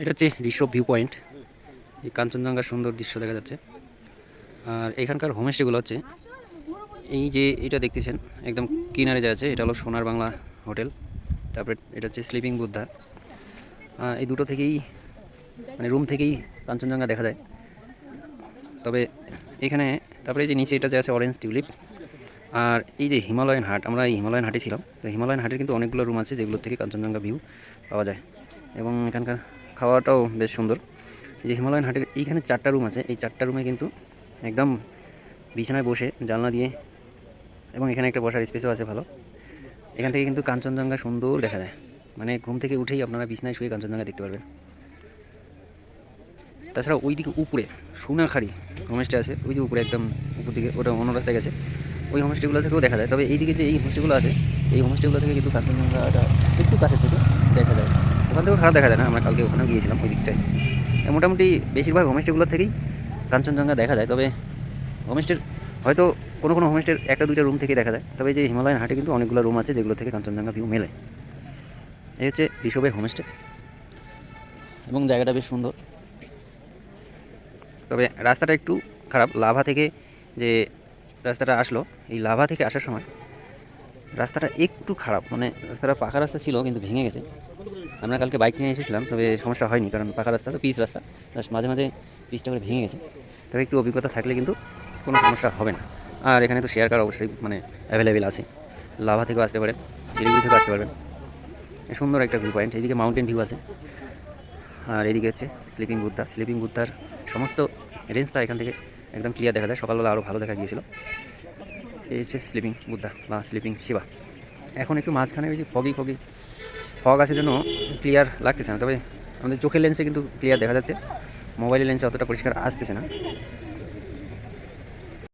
এটা হচ্ছে Rishabh view point. এই কাঞ্চনজঙ্ঘার সুন্দর দৃশ্য দেখা যাচ্ছে। আর এখানকার হোমস্টেগুলো হচ্ছে এই যে এটা দেখতেছেন একদম কিনারে যে আছে, এটা হলো সোনার বাংলা হোটেল। তারপরে এটা হচ্ছে স্লিপিং বুদ্ধা। এই দুটো থেকেই মানে রুম থেকেই কাঞ্চনজঙ্ঘা দেখা যায়। তবে এখানে তারপরে এই যে নিচে এটা যে আছে অরেঞ্জ টিউলিপ। আর এই যে হিমালয়ান হাট, আমরা এই হিমালয়ান হাটে ছিলাম। তো হিমালয়ান হাটের কিন্তু অনেকগুলো রুম আছে যেগুলো থেকে কাঞ্চনজঙ্ঘা ভিউ পাওয়া যায়, এবং এখানকার খাওয়াটাও বেশ সুন্দর। এই যে হিমালয়ান হাটের এইখানে 4টা রুম আছে, এই 4টা রুমে কিন্তু একদম বিছানায় বসে জানলা দিয়ে, এবং এখানে একটা বসার স্পেসও আছে ভালো। এখান থেকে কিন্তু কাঞ্চনজঙ্ঘা সুন্দর দেখা যায়, মানে ঘুম থেকে উঠেই আপনারা বিছনায় শুয়ে কাঞ্চনজঙ্ঘা দেখতে পারবেন। তাছাড়া ওই দিকে উপরে সোনাখাড়ি হোমস্টে আছে, ওই যে উপরে একদম উপর দিকে, ওটা অন্য রাস্তায় গেছে। ওই হোমস্টেগুলো থেকেও দেখা যায়। তবে এইদিকে যে এই হোমস্টেগুলো আছে, এই হোমস্টেগুলো থেকে কিন্তু কাঞ্চনজঙ্ঘাটা একটু কাছে থেকে দেখা যায়। ওখান থেকেও খারাপ দেখা যায় না, আমরা কালকে ওখানেও গিয়েছিলাম ওই দিকটায়। মোটামুটি বেশিরভাগ হোমস্টেগুলো থেকেই কাঞ্চনজঙ্ঘা দেখা যায়। তবে হোমস্টের হয়তো কোনো কোনো হোমস্টের একটা দুইটা রুম থেকে দেখা যায়। তবে যে হিমালয়ান হাটে কিন্তু অনেকগুলো রুম আছে যেগুলো থেকে কাঞ্চনজঙ্ঘা ভিউ মেলে। এই হচ্ছে ঋষভের হোমস্টে, এবং জায়গাটা বেশ সুন্দর। তবে রাস্তাটা একটু খারাপ। লাভা থেকে যে রাস্তাটা আসলো, এই লাভা থেকে আসার সময় রাস্তাটা একটু খারাপ, মানে রাস্তাটা পাকা রাস্তা ছিল কিন্তু ভেঙে গেছে। আমরা কালকে বাইক নিয়ে এসেছিলাম, তবে সমস্যা হয়নি, কারণ পাকা রাস্তা তো পিচ রাস্তা, জাস্ট মাঝে মাঝে পিচটা করে ভেঙে গেছে। তবে একটু অভিজ্ঞতা থাকলে কিন্তু কোনো সমস্যা হবে না। আর এখানে তো শেয়ার কার অবশ্যই মানে অ্যাভেলেবেল আছে। লাভা থেকেও আসতে পারেন, শিলিগুড়ি থেকেও আসতে পারবেন। সুন্দর একটা ভিউ পয়েন্ট, এদিকে মাউন্টেন ভিউ আছে। আর এদিকে হচ্ছে স্লিপিং বুদ্ধা। স্লিপিং বুদ্ধার সমস্ত রেঞ্জটা এখান থেকে একদম ক্লিয়ার দেখা যায়। সকালবেলা আরও ভালো দেখা গিয়েছিল। এই হচ্ছে স্লিপিং বুদ্ধা বা স্লিপিং শিবা। এখন একটু মাঝখানে ওই যে ফগ আছে জন্য ক্লিয়ার লাগতেছে না, তবে আমাদের চোখের লেন্সে কিন্তু ক্লিয়ার দেখা যাচ্ছে। মোবাইলের লেন্সে অতটা পরিষ্কার আসতেছে না।